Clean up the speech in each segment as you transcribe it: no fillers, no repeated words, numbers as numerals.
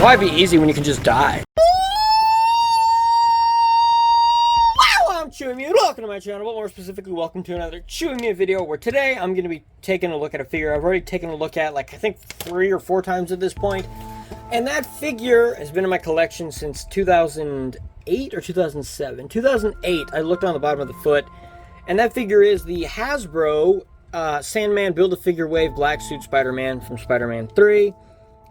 Why be easy when you can just die? Wow, I'm Chewy Mew. Welcome to my channel, but more specifically, welcome to another Chewy Mew video where today I'm going to be taking a look at a figure I've already taken a look at, like, I think 3 or 4 times at this point. And that figure has been in my collection since 2008 or 2007. 2008, I looked on the bottom of the foot, and that figure is the Hasbro Sandman Build-A-Figure Wave Black Suit Spider-Man from Spider-Man 3.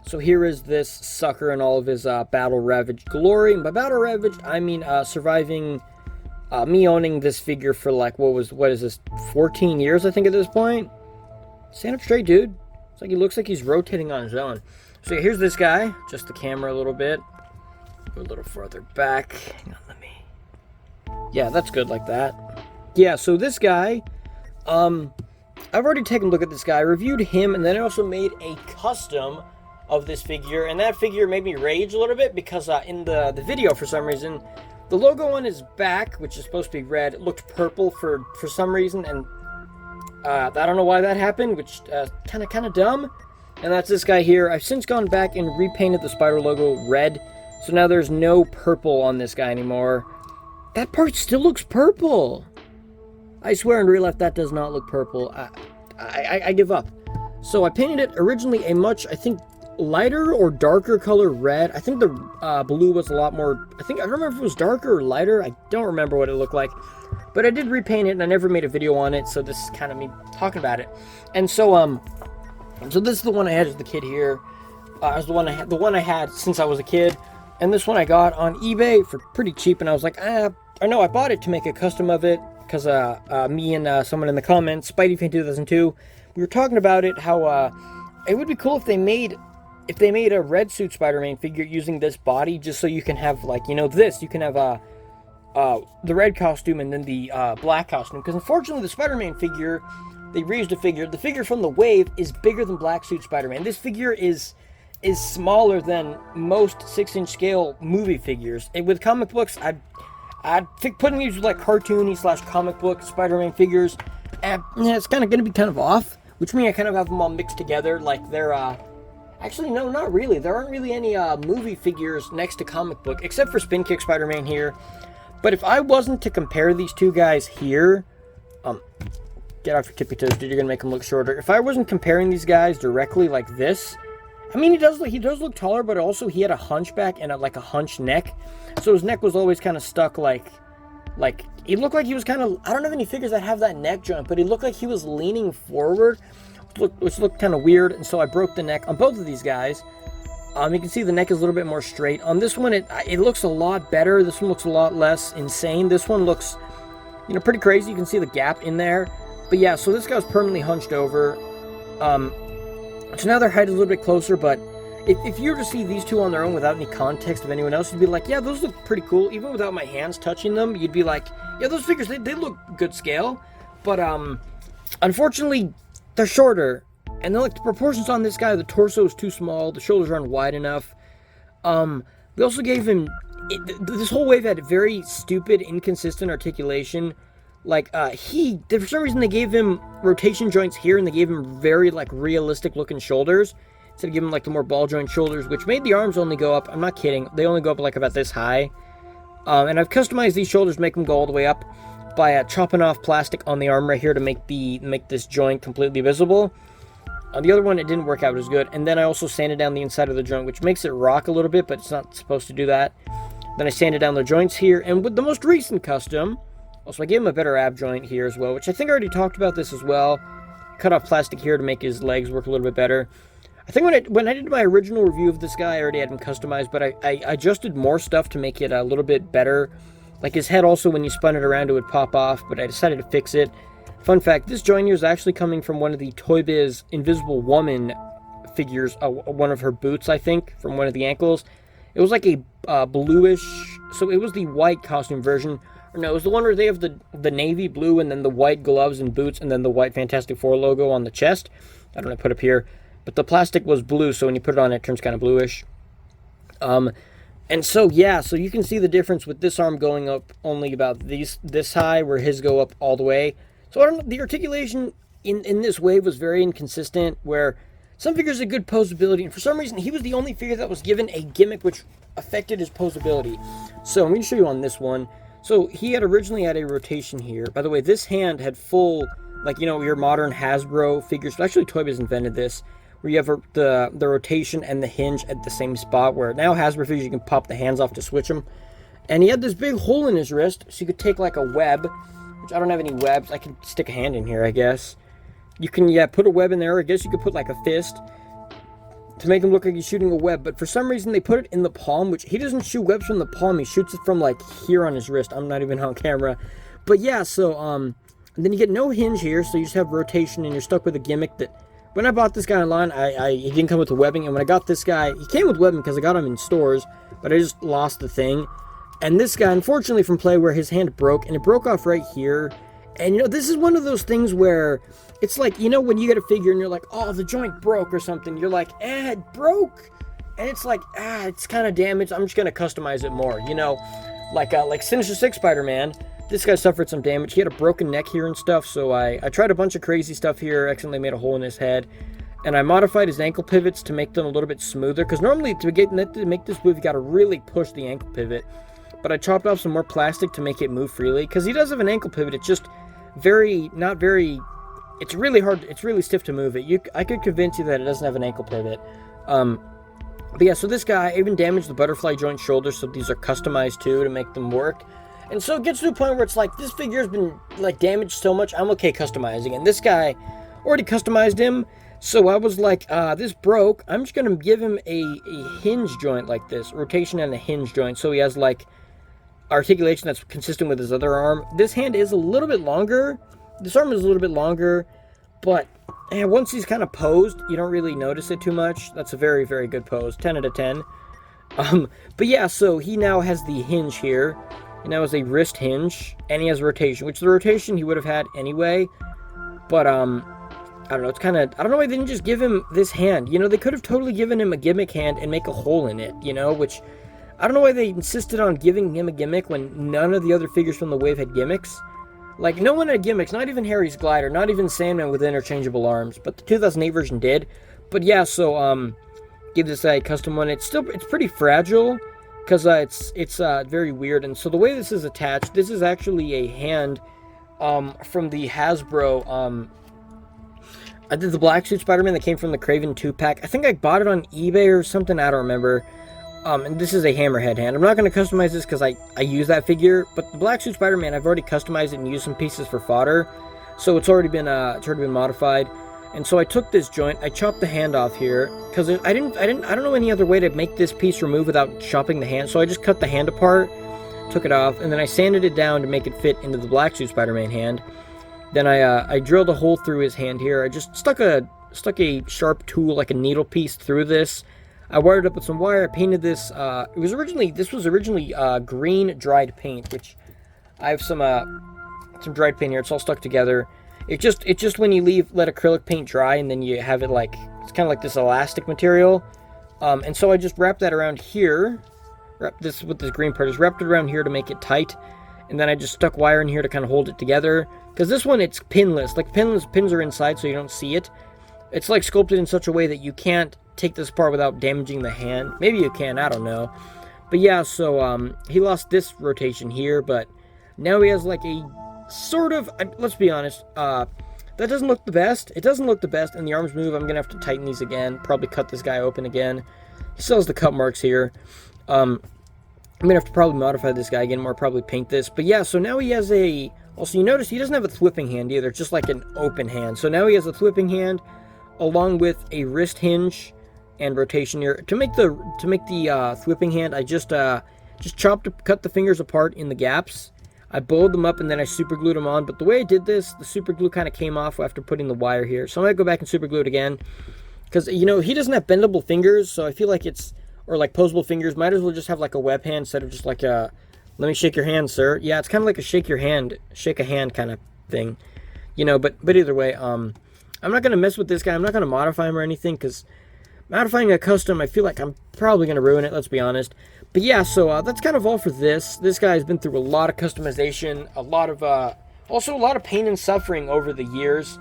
So here is this sucker in all of his battle-ravaged glory. And by battle-ravaged, I mean surviving me owning this figure for like, what is this, 14 years, I think, at this point? Stand up straight, dude. It's like he looks like he's rotating on his own. So here's this guy. Just the camera a little bit. Go a little further back. Hang on, let me... Yeah, that's good like that. Yeah, so this guy... I've already taken a look at this guy. I reviewed him, and then I also made a custom of this figure, and that figure made me rage a little bit because in the video, for some reason, the logo on his back, which is supposed to be red, it looked purple for some reason, and I don't know why that happened, which kind of dumb. And that's this guy here. I've since gone back and repainted the spider logo red, so now there's no purple on this guy anymore. That part still looks purple. I swear in real life that does not look purple. I give up. So I painted it originally a much, I think, lighter or darker color red. I think the blue was a lot more, I don't remember if it was darker or lighter. I don't remember what it looked like, but I did repaint it, and I never made a video on it, so this is kind of me talking about it. And so so this is the one I had as the kid here. It was the one I had since I was a kid, and this one I got on eBay for pretty cheap, and I was like, I know I bought it to make a custom of it because me and someone in the comments, SpideyFan2002, we were talking about it, how it would be cool if they made a red suit Spider-Man figure using this body, just so you can have, like, you know, this. You can have the red costume and then the black costume. Because unfortunately, the Spider-Man figure, they reused a figure. The figure from the Wave is bigger than Black Suit Spider-Man. This figure is smaller than most 6-inch scale movie figures. And with comic books, I'd think putting these with like cartoony / comic book Spider-Man figures, yeah, it's kind of going to be kind of off. Which means I kind of have them all mixed together, like they're actually, no, not really. There aren't really any movie figures next to comic book, except for Spin Kick Spider-Man here. But if I wasn't to compare these two guys here, get off your tippy toes, dude, you're gonna make them look shorter. If I wasn't comparing these guys directly like this, I mean, he does look taller, but also he had a hunchback and a hunched neck, so his neck was always kind of stuck, like he looked like he was kind of, I don't have any figures that have that neck joint, but he looked like he was leaning forward, which looked kind of weird, and so I broke the neck on both of these guys. You can see the neck is a little bit more straight. On this one, it looks a lot better. This one looks a lot less insane. This one looks, you know, pretty crazy. You can see the gap in there. But yeah, so this guy's permanently hunched over. So now their height is a little bit closer, but if you were to see these two on their own without any context of anyone else, you'd be like, yeah, those look pretty cool. Even without my hands touching them, you'd be like, yeah, those figures, they look good scale. But unfortunately, they're shorter, and then, like, the proportions on this guy, the torso is too small, the shoulders aren't wide enough. They also gave him, this whole wave had very stupid, inconsistent articulation. Like, for some reason, they gave him rotation joints here, and they gave him very, like, realistic-looking shoulders, instead of giving him, like, the more ball-joint shoulders, which made the arms only go up, I'm not kidding, they only go up, like, about this high. And I've customized these shoulders to make them go all the way up by chopping off plastic on the arm right here to make this joint completely visible. The other one, it didn't work out as good. And then I also sanded down the inside of the joint, which makes it rock a little bit, but it's not supposed to do that. Then I sanded down the joints here. And with the most recent custom, also I gave him a better ab joint here as well, which I think I already talked about this as well. Cut off plastic here to make his legs work a little bit better. I think when I did my original review of this guy, I already had him customized, but I adjusted more stuff to make it a little bit better. Like his head also, when you spun it around, it would pop off, but I decided to fix it. Fun fact, this joint here is actually coming from one of the Toy Biz Invisible Woman figures, one of her boots, I think, from one of the ankles. It was like a bluish, so it was the white costume version. Or no, it was the one where they have the navy blue and then the white gloves and boots and then the white Fantastic Four logo on the chest. I don't know, I put up here. But the plastic was blue, so when you put it on, it turns kind of bluish. And so, yeah, so you can see the difference with this arm going up only about this high, where his go up all the way. So I don't know, the articulation in this wave was very inconsistent, where some figures had good posability, and for some reason, he was the only figure that was given a gimmick which affected his posability. So I'm going to show you on this one. So he had originally had a rotation here. By the way, this hand had full, like, you know, your modern Hasbro figures. But actually, Toy Biz invented this, where you have the rotation and the hinge at the same spot, where now Hasbro figures, you can pop the hands off to switch them. And he had this big hole in his wrist, so you could take, like, a web, which I don't have any webs. I could stick a hand in here, I guess. You can, yeah, put a web in there. I guess you could put, like, a fist to make him look like he's shooting a web. But for some reason, they put it in the palm, which he doesn't shoot webs from the palm. He shoots it from, like, here on his wrist. I'm not even on camera. But, yeah, so, and then you get no hinge here, so you just have rotation, and you're stuck with a gimmick that... When I bought this guy online, he didn't come with the webbing, and when I got this guy, he came with webbing because I got him in stores, but I just lost the thing. And this guy, unfortunately, from play, where his hand broke, and it broke off right here. And, you know, this is one of those things where it's like, you know, when you get a figure and you're like, oh, the joint broke or something, you're like, it broke. And it's like, it's kind of damaged. I'm just going to customize it more, you know, like Sinister Six Spider-Man. This guy suffered some damage. He had a broken neck here and stuff, so I tried a bunch of crazy stuff here, accidentally made a hole in his head, and I modified his ankle pivots to make them a little bit smoother, because normally to make this move, you got to really push the ankle pivot, but I chopped off some more plastic to make it move freely, because he does have an ankle pivot. It's just it's really hard, it's really stiff to move it. I could convince you that it doesn't have an ankle pivot. But yeah, so this guy, I even damaged the butterfly joint shoulder, so these are customized too to make them work. And so it gets to a point where it's like, this figure's been, like, damaged so much, I'm okay customizing. And this guy, already customized him, so I was like, this broke, I'm just going to give him a hinge joint like this, rotation and a hinge joint, so he has, like, articulation that's consistent with his other arm. This hand is a little bit longer, this arm is a little bit longer, but once he's kind of posed, you don't really notice it too much. That's a very, very good pose, 10 out of 10. But yeah, so he now has the hinge here. And that was a wrist hinge, and he has rotation, which the rotation he would have had anyway, but, I don't know, it's kind of, I don't know why they didn't just give him this hand, you know, they could have totally given him a gimmick hand and make a hole in it, you know, which, I don't know why they insisted on giving him a gimmick when none of the other figures from the wave had gimmicks. Like, no one had gimmicks, not even Harry's Glider, not even Sandman with interchangeable arms, but the 2008 version did. But yeah, so, give this a custom one. It's pretty fragile, because it's very weird. And so the way this is attached, this is actually a hand from the Hasbro. I did the Black Suit Spider-Man that came from the Kraven 2-pack. I think I bought it on eBay or something, I don't remember. And this is a Hammerhead hand. I'm not going to customize this because I use that figure, but the Black Suit Spider-Man, I've already customized it and used some pieces for fodder, so it's already been modified. And so I took this joint, I chopped the hand off here, because I don't know any other way to make this piece remove without chopping the hand, so I just cut the hand apart, took it off, and then I sanded it down to make it fit into the Black Suit Spider-Man hand. Then I drilled a hole through his hand here. I just stuck a sharp tool, like a needle piece, through this. I wired it up with some wire, I painted this, this was originally green dried paint, which I have some dried paint here, it's all stuck together. It's just when you let acrylic paint dry, and then you have it like, it's kind of like this elastic material. And so I just wrapped that around here, wrapped this with this green part, just wrapped it around here to make it tight. And then I just stuck wire in here to kind of hold it together. Because this one, it's pinless. Like, pins are inside, so you don't see it. It's like sculpted in such a way that you can't take this apart without damaging the hand. Maybe you can, I don't know. But yeah, so he lost this rotation here, but now he has like a sort of, let's be honest, that doesn't look the best. It doesn't look the best, and the arms move. I'm gonna have to tighten these again, probably cut this guy open again. He still has the cut marks here. I'm gonna have to probably modify this guy again, or probably paint this. But yeah, so now he has a, also you notice he doesn't have a thwipping hand either, just like an open hand. So now he has a thwipping hand along with a wrist hinge and rotation here. To make the thwipping hand, I just cut the fingers apart in the gaps. I bowled them up and then I super glued them on. But the way I did this, the super glue kind of came off after putting the wire here. So I'm gonna go back and super glue it again, because you know he doesn't have bendable fingers, so I feel like it's, or like posable fingers. Might as well just have like a web hand instead of just like a, let me shake your hand, sir. Yeah, it's kind of like a shake a hand kind of thing, you know. But either way, I'm not gonna mess with this guy. I'm not gonna modify him or anything, because modifying a custom, I feel like I'm probably gonna ruin it. Let's be honest. But yeah, so that's kind of all for this. This guy has been through a lot of customization, also a lot of pain and suffering over the years.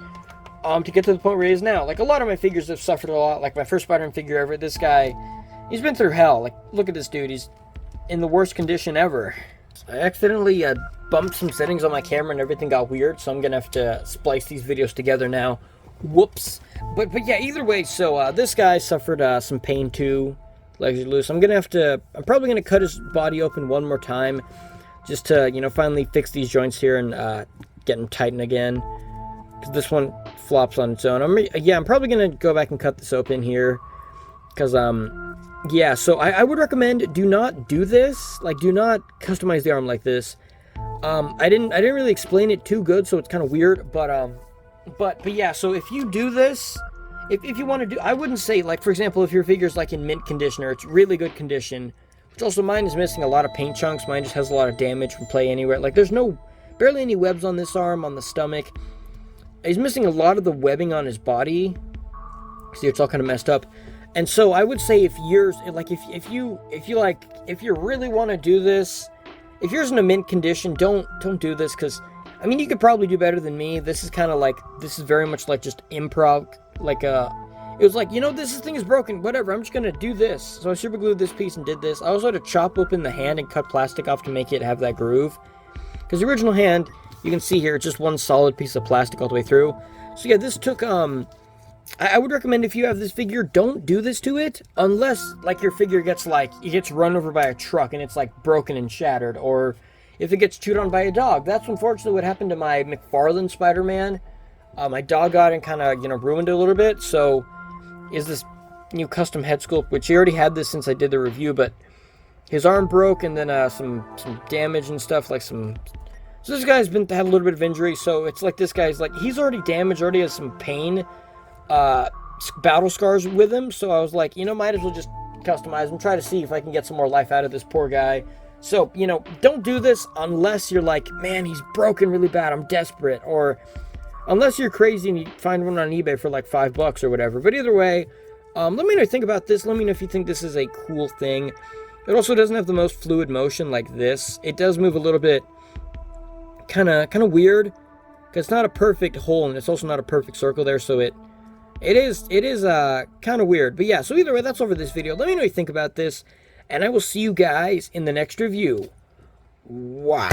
to get to the point where he is now. Like, a lot of my figures have suffered a lot. Like, my first Spider-Man figure ever, this guy, he's been through hell. Like, look at this dude. He's in the worst condition ever. I accidentally bumped some settings on my camera and everything got weird, so I'm gonna have to splice these videos together now. Whoops. But yeah, either way, so this guy suffered some pain too. Legs are loose. I'm probably gonna cut his body open one more time, just to, you know, finally fix these joints here and get them tightened again. Because this one flops on its own. I'm probably gonna go back and cut this open here. Because yeah, so I would recommend, do not do this. Like, do not customize the arm like this. I didn't really explain it too good, so it's kind of weird. But yeah, so if you do this, if you want to do, I wouldn't say, like, for example, if your figure's like in mint condition or it's really good condition, which also mine is missing a lot of paint chunks. Mine just has a lot of damage from play anywhere. Like, there's barely any webs on this arm, on the stomach. He's missing a lot of the webbing on his body. See, it's all kind of messed up. And so I would say if yours, like, if you really want to do this, if yours in a mint condition, don't do this, because I mean, you could probably do better than me. This is kind of like, this is very much like just improv. Like, it was like, you know, this thing is broken, whatever, I'm just gonna do this. So I super glued this piece and did this. I also had to chop open the hand and cut plastic off to make it have that groove, because the original hand, you can see here, it's just one solid piece of plastic all the way through. So yeah, this took I would recommend, if you have this figure, don't do this to it, unless, like, your figure gets, like, it gets run over by a truck and it's, like, broken and shattered, or if it gets chewed on by a dog. That's unfortunately what happened to my McFarlane Spider-Man. My dog got it and kind of, you know, ruined it a little bit, so is this new custom head sculpt, which he already had this since I did the review, but his arm broke, and then some damage and stuff, like some... So this guy's had a little bit of injury, so it's like this guy's, like, he's already damaged, already has some pain, battle scars with him, so I was like, you know, might as well just customize him, try to see if I can get some more life out of this poor guy. So, you know, don't do this unless you're like, man, he's broken really bad, I'm desperate, or unless you're crazy and you find one on eBay for like $5 or whatever. But either way, let me know what you think about this. Let me know if you think this is a cool thing. It also doesn't have the most fluid motion like this. It does move a little bit kind of weird, because it's not a perfect hole and it's also not a perfect circle there, so it is kind of weird. But yeah, so either way, that's all for this video. Let me know what you think about this, and I will see you guys in the next review. Wow.